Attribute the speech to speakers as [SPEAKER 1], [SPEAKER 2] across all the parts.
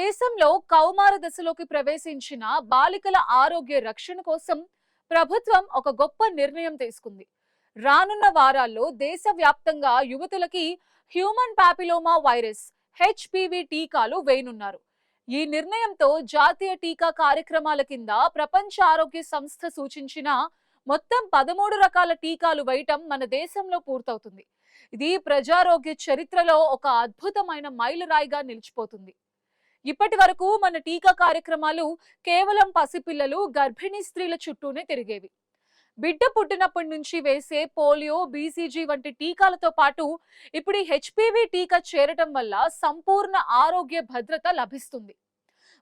[SPEAKER 1] దేశంలో కౌమార దశలోకి ప్రవేశించిన బాలికల ఆరోగ్య రక్షణ కోసం ప్రభుత్వం ఒక గొప్ప నిర్ణయం తీసుకుంది. రానున్న వారాల్లో దేశవ్యాప్తంగా యువతులకి హ్యూమన్ పాపిలోమా వైరస్ హెచ్పివి టీకాలు వేయనున్నారు. ఈ నిర్ణయంతో జాతీయ టీకా కార్యక్రమాల కింద ప్రపంచ ఆరోగ్య సంస్థ సూచించిన మొత్తం 13 రకాల టీకాలు వేయటం మన దేశంలో పూర్తవుతుంది. ఇది ప్రజారోగ్య చరిత్రలో ఒక అద్భుతమైన మైలురాయిగా నిలిచిపోతుంది. ఇప్పటి వరకు మన టీకా కార్యక్రమాలు కేవలం పసిపిల్లలు, గర్భిణీ స్త్రీల చుట్టూనే తిరిగేవి. బిడ్డ పుట్టినప్పటి నుంచి వేసే పోలియో, బీసీజీ వంటి టీకాలతో పాటు ఇప్పుడు ఈ హెచ్పివి టీకా చేరటం వల్ల సంపూర్ణ ఆరోగ్య భద్రత లభిస్తుంది.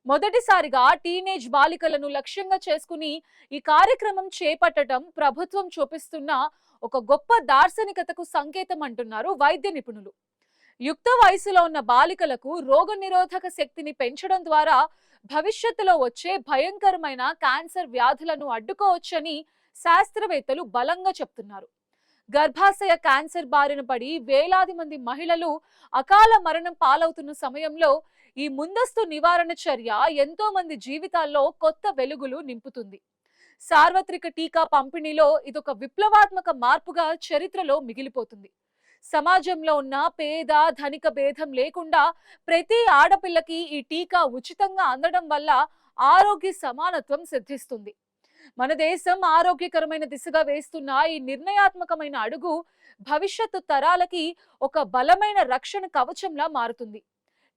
[SPEAKER 1] మొదటిసారిగా టీనేజ్ బాలికలను లక్ష్యంగా చేసుకుని ఈ కార్యక్రమం చేపట్టడం ప్రభుత్వం చూపిస్తున్న ఒక గొప్ప దార్శనికతకు సంకేతం అంటున్నారు వైద్య నిపుణులు. యుక్త వయసులో ఉన్న బాలికలకు రోగనిరోధక శక్తిని పెంచడం ద్వారా భవిష్యత్తులో వచ్చే భయంకరమైన క్యాన్సర్ వ్యాధులను అడ్డుకోవచ్చని శాస్త్రవేత్తలు బలంగా చెప్తున్నారు. గర్భాశయ క్యాన్సర్ బారిన పడి వేలాది మంది మహిళలు అకాల మరణం పాలవుతున్న సమయంలో ఈ ముందస్తు నివారణ చర్య ఎంతో మంది జీవితాల్లో కొత్త వెలుగులు నింపుతుంది. సార్వత్రిక టీకా పంపిణీలో ఇదొక విప్లవాత్మక మార్పుగా చరిత్రలో మిగిలిపోతుంది. సమాజంలో ఉన్న పేద ధనిక భేదం లేకుండా ప్రతి ఆడపిల్లకి ఈ టీకా ఉచితంగా అందడం వల్ల ఆరోగ్య సమానత్వం సిద్ధిస్తుంది. మన దేశం ఆరోగ్యకరమైన దిశగా వేస్తున్న ఈ నిర్ణయాత్మకమైన అడుగు భవిష్యత్తు తరాలకి ఒక బలమైన రక్షణ కవచంలా మారుతుంది.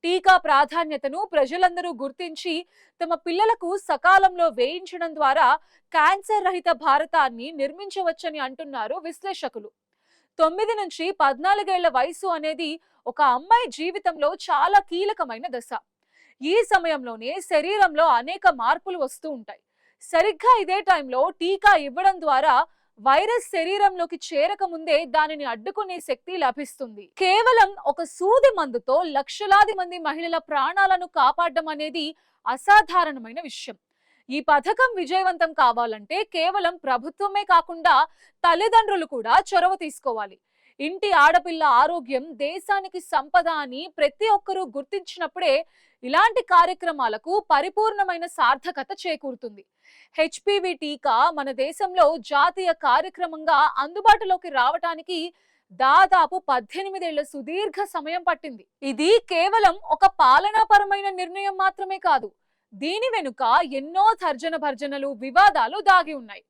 [SPEAKER 1] టీకా ప్రాధాన్యతను ప్రజలందరూ గుర్తించి తమ పిల్లలకు సకాలంలో వేయించడం ద్వారా క్యాన్సర్ రహిత భారతాన్ని నిర్మించవచ్చని అంటున్నారు విశ్లేషకులు. 9 నుంచి 14 ఏళ్ల వయసు అనేది ఒక అమ్మాయి జీవితంలో చాలా కీలకమైన దశ. ఈ సమయంలోనే శరీరంలో అనేక మార్పులు వస్తూ ఉంటాయి. సరిగ్గా ఇదే టైంలో టీకా ఇవ్వడం ద్వారా వైరస్ శరీరంలోకి చేరక ముందే దానిని అడ్డుకునే శక్తి లభిస్తుంది. కేవలం ఒక సూది మందుతో లక్షలాది మంది మహిళల ప్రాణాలను కాపాడడం అనేది అసాధారణమైన విషయం. ఈ పథకం విజయవంతం కావాలంటే కేవలం ప్రభుత్వమే కాకుండా తల్లిదండ్రులు కూడా చొరవ తీసుకోవాలి. ఇంటి ఆడపిల్ల ఆరోగ్యం దేశానికి సంపద అని ప్రతి ఒక్కరూ గుర్తించినప్పుడే ఇలాంటి కార్యక్రమాలకు పరిపూర్ణమైన సార్థకత చేకూరుతుంది. హెచ్పివి టీకా మన దేశంలో జాతీయ కార్యక్రమంగా అందుబాటులోకి రావటానికి దాదాపు 18 ఏళ్ల సుదీర్ఘ సమయం పట్టింది. ఇది కేవలం ఒక పాలనాపరమైన నిర్ణయం మాత్రమే కాదు. దీని వెనుక ఎన్నో తర్జన భర్జనలు, వివాదాలు దాగి ఉన్నాయి.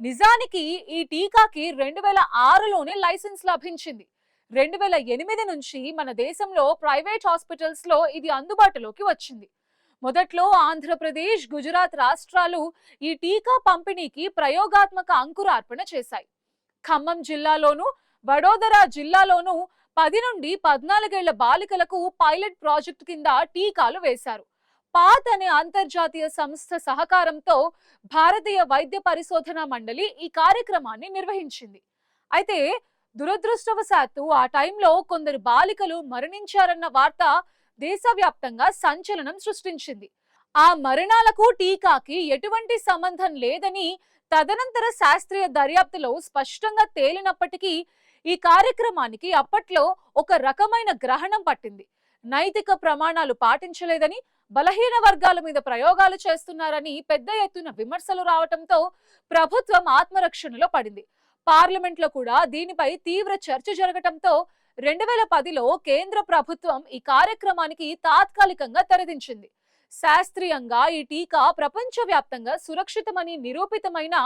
[SPEAKER 1] నిజానికి ఈ టీకాకి 2006లోనే లైసెన్స్ లభించింది. 2008 నుంచి మన దేశంలో ప్రైవేట్ హాస్పిటల్స్ లో ఇది అందుబాటులోకి వచ్చింది. మొదట్లో ఆంధ్రప్రదేశ్, గుజరాత్ రాష్ట్రాలు ఈ టీకా పంపిణీకి ప్రయోగాత్మక అంకురార్పణ చేశాయి. ఖమ్మం జిల్లాలోను, వడోదరా జిల్లాలోను 10 నుండి 14 ఏళ్ల బాలికలకు పైలట్ ప్రాజెక్టు కింద టీకాలు వేశారు. పాత్ అనే అంతర్జాతీయ సంస్థ సహకారంతో భారతీయ వైద్య పరిశోధన మండలి ఈ కార్యక్రమాన్ని నిర్వహించింది. అయితే దురదృష్టవశాత్తు ఆ టైంలో కొందరు బాలికలు మరణించారన్న వార్త దేశవ్యాప్తంగా సంచలనం సృష్టించింది. ఆ మరణాలకు టీకాకి ఎటువంటి సంబంధం లేదని తదనంతర శాస్త్రీయ దర్యాప్తులో స్పష్టంగా తేలినప్పటికీ ఈ కార్యక్రమానికి అప్పట్లో ఒక రకమైన గ్రహణం పట్టింది. నైతిక ప్రమాణాలు పాటించలేదని, బలహీన వర్గాల మీద ప్రయోగాలు చేస్తున్నారని పెద్ద ఎత్తున విమర్శలు రావడంతో ప్రభుత్వం ఆత్మరక్షణలో పడింది. పార్లమెంట్ లో కూడా దీనిపై తీవ్ర చర్చ జరగటంతో 2010లో కేంద్ర ప్రభుత్వం ఈ కార్యక్రమానికి తాత్కాలికంగా తెరదించింది. శాస్త్రీయంగా ఈ టీకా ప్రపంచవ్యాప్తంగా సురక్షితమని నిరూపితమైన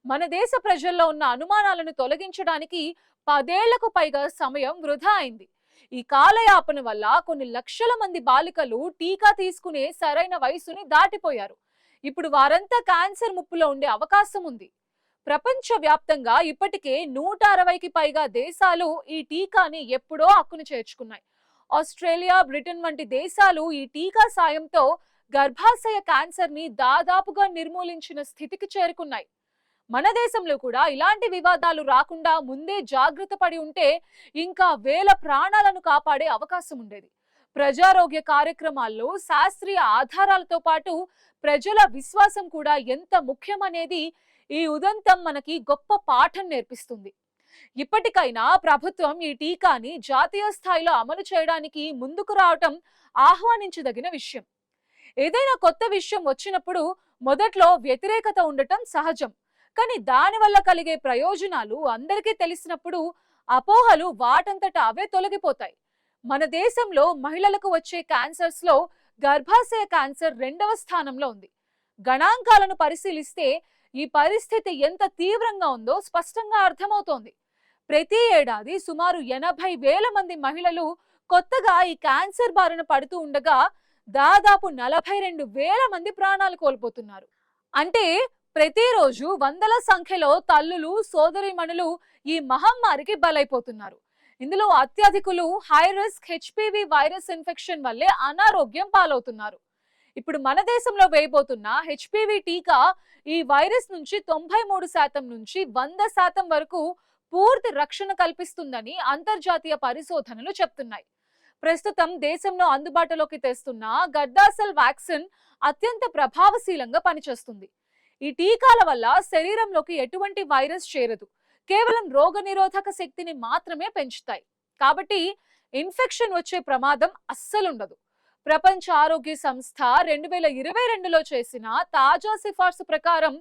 [SPEAKER 1] మన దేశ ప్రజల్లో ఉన్న అనుమానాలను తొలగించడానికి 10 ఏళ్లకు పైగా సమయం వృధా అయింది. ఈ కాలయాపన వల్ల కొన్ని లక్షల మంది బాలికలు టీకా తీసుకునే సరైన వయసుని దాటిపోయారు. ఇప్పుడు వారంతా క్యాన్సర్ ముప్పులో ఉండే అవకాశం ఉంది. ప్రపంచ వ్యాప్తంగా ఇప్పటికే 160కి పైగా దేశాలు ఈ టీకాని ఎప్పుడో హక్కును చేర్చుకున్నాయి. ఆస్ట్రేలియా, బ్రిటన్ వంటి దేశాలు ఈ టీకా సాయంతో గర్భాశయ క్యాన్సర్ ని దాదాపుగా నిర్మూలించిన స్థితికి చేరుకున్నాయి. మన దేశంలో కూడా ఇలాంటి వివాదాలు రాకుండా ముందే జాగ్రత్త పడి ఉంటే ఇంకా వేల ప్రాణాలను కాపాడే అవకాశం ఉండేది. ప్రజారోగ్య కార్యక్రమాల్లో శాస్త్రీయ ఆధారాలతో పాటు ప్రజల విశ్వాసం కూడా ఎంత ముఖ్యమనేది ఈ ఉదంతం మనకి గొప్ప పాఠం నేర్పిస్తుంది. ఇప్పటికైనా ప్రభుత్వం ఈ టీకాని జాతీయ స్థాయిలో అమలు చేయడానికి ముందుకు రావటం ఆహ్వానించదగిన విషయం. ఏదైనా కొత్త విషయం వచ్చినప్పుడు మొదట్లో వ్యతిరేకత ఉండటం సహజం. కానీ దానివల్ల కలిగే ప్రయోజనాలు అందరికీ తెలిసినప్పుడు అపోహలు వాటంతట అవే తొలగిపోతాయి. మన దేశంలో మహిళలకు వచ్చే క్యాన్సర్స్ లో గర్భాశయ క్యాన్సర్ 2వ స్థానంలో ఉంది. గణాంకాలను పరిశీలిస్తే ఈ పరిస్థితి ఎంత తీవ్రంగా ఉందో స్పష్టంగా అర్థమవుతోంది. ప్రతి ఏడాది సుమారు 80,000 మంది మహిళలు కొత్తగా ఈ క్యాన్సర్ బారిన పడుతూ ఉండగా దాదాపు 42,000 మంది ప్రాణాలు కోల్పోతున్నారు. అంటే ప్రతిరోజు వందల సంఖ్యలో తల్లులు, సోదరీమణులు ఈ మహమ్మారికి బలైపోతున్నారు. ఇందులో అత్యధికులు high risk HPV virus infection వల్లే అనారోగ్యం పాలవుతున్నారు. ఇప్పుడు మన దేశంలో వేయబోతున్న హెచ్పివి టీకా ఈ వైరస్ నుంచి 93% నుంచి 100% వరకు పూర్తి రక్షణ కల్పిస్తుందని అంతర్జాతీయ పరిశోధనలు చెప్తున్నాయి. ప్రస్తుతం దేశంలో అందుబాటులోకి తెస్తున్న గర్దాసెల్ వ్యాక్సిన్ అత్యంత ప్రభావశీలంగా పనిచేస్తుంది. ఈ టీకాల వల్ల శరీరంలోకి ఎటువంటి వైరస్ చేరదు, కేవలం రోగనిరోధక శక్తిని మాత్రమే పెంచుతాయి. కాబట్టి ఇన్ఫెక్షన్ వచ్చే ప్రమాదం అస్సలుండదు. ప్రపంచ ఆరోగ్య సంస్థ 2022లో చేసిన తాజా సిఫార్సు ప్రకారం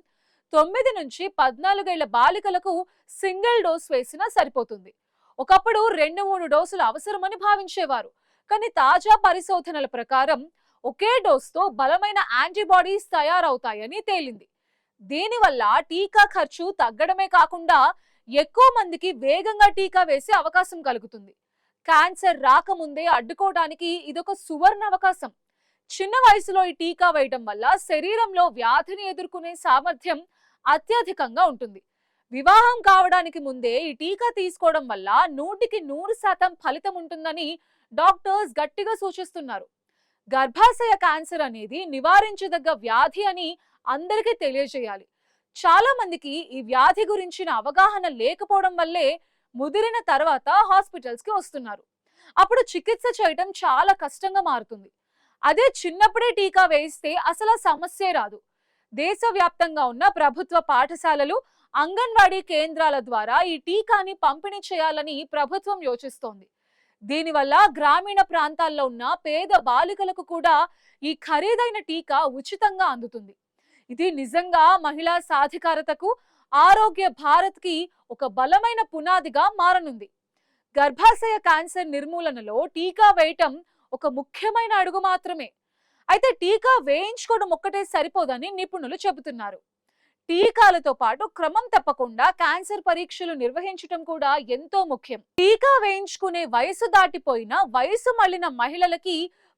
[SPEAKER 1] 9 నుంచి 14 ఏళ్ల బాలికలకు సింగిల్ డోస్ వేసినా సరిపోతుంది. ఒకప్పుడు 2-3 డోసులు అవసరమని భావించేవారు. కానీ తాజా పరిశోధనల ప్రకారం ఒకే డోస్తో బలమైన యాంటీబాడీస్ తయారవుతాయని తేలింది. దీనివల్ల టీకా ఖర్చు తగ్గడమే కాకుండా ఎక్కువ మందికి వేగంగా టీకా వేసే అవకాశం కలుగుతుంది. క్యాన్సర్ రాకముందే అడ్డుకోవడానికి ఇదొక సువర్ణ అవకాశం. చిన్న వయసులో ఈ టీకా వేయడం వల్ల శరీరంలో వ్యాధిని ఎదుర్కొనే సామర్థ్యం అత్యధికంగా ఉంటుంది. వివాహం కావడానికి ముందే ఈ టీకా తీసుకోవడం వల్ల 100% ఫలితం ఉంటుందని డాక్టర్స్ గట్టిగా సూచిస్తున్నారు. గర్భాశయ క్యాన్సర్ అనేది నివారించదగ్గ వ్యాధి అని అందరికీ తెలియజేయాలి. చాలా మందికి ఈ వ్యాధి గురించిన అవగాహన లేకపోవడం వల్లే ముదిరిన తర్వాత హాస్పిటల్స్ కి వస్తున్నారు. అప్పుడు చికిత్స చేయడం చాలా కష్టంగా మారుతుంది. అదే చిన్నప్పుడే టీకా వేయిస్తే అసలు సమస్యే రాదు. దేశవ్యాప్తంగా ఉన్న ప్రభుత్వ పాఠశాలలు, అంగన్వాడీ కేంద్రాల ద్వారా ఈ టీకాని పంపిణీ చేయాలని ప్రభుత్వం యోచిస్తోంది. దీనివల్ల గ్రామీణ ప్రాంతాల్లో ఉన్న పేద బాలికలకు కూడా ఈ ఖరీదైన టీకా ఉచితంగా అందుతుంది. ఇది నిజంగా మహిళా సాధికారతకు, ఆరోగ్య భారత్కి ఒక బలమైన పునాదిగా మారనుంది. గర్భాశయ క్యాన్సర్ నిర్మూలనలో టీకా వేయటం ఒక ముఖ్యమైన అడుగు మాత్రమే. అయితే టీకా వేయించుకోవడం ఒక్కటే సరిపోదని నిపుణులు చెబుతున్నారు. టీకాలతో పాటు క్రమం తప్పకుండా క్యాన్సర్ పరీక్షలు నిర్వహించడం కూడా ఎంతో ముఖ్యం. టీకా వేయించుకునే వయసు దాటిపోయిన, వయసు మళ్ళిన మహిళలకి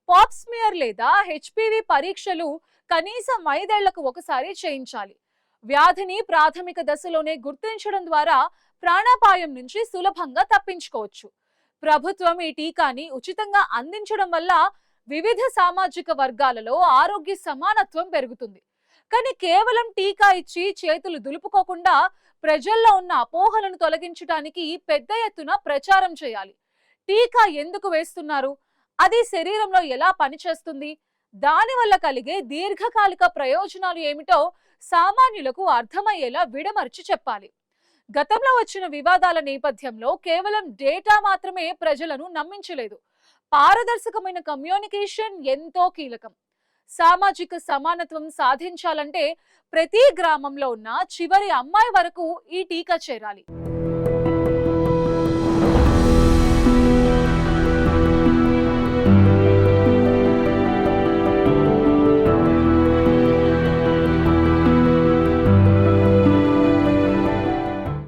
[SPEAKER 1] పాప్స్మియర్ లేదా హెచ్పివి పరీక్షలు కనీసం 5 ఏళ్లకు ఒకసారి చేయించాలి. వ్యాధిని ప్రాథమిక దశలోనే గుర్తించడం ద్వారా ప్రాణాపాయం నుంచి సులభంగా తప్పించుకోవచ్చు. ప్రభుత్వం ఈ టీకాని ఉచితంగా అందించడం వల్ల వివిధ సామాజిక వర్గాలలో ఆరోగ్య సమానత్వం పెరుగుతుంది. కానీ కేవలం టీకా ఇచ్చి చేతులు దులుపుకోకుండా ప్రజల్లో ఉన్న అపోహలను తొలగించడానికి పెద్ద ఎత్తున ప్రచారం చేయాలి. టీకా ఎందుకు వేస్తున్నారు, అది శరీరంలో ఎలా పనిచేస్తుంది, దానివల్ల కలిగే దీర్ఘకాలిక ప్రయోజనాలు ఏమిటో సామాన్యులకు అర్థమయ్యేలా విడమర్చి చెప్పాలి. గతంలో వచ్చిన వివాదాల నేపథ్యంలో కేవలం డేటా మాత్రమే ప్రజలను నమ్మించలేదు. పారదర్శకమైన కమ్యూనికేషన్ ఎంతో కీలకం. సామాజిక సమానత్వం సాధించాలంటే ప్రతి గ్రామంలో ఉన్న చివరి అమ్మాయి వరకు ఈ టీకా చేరాలి.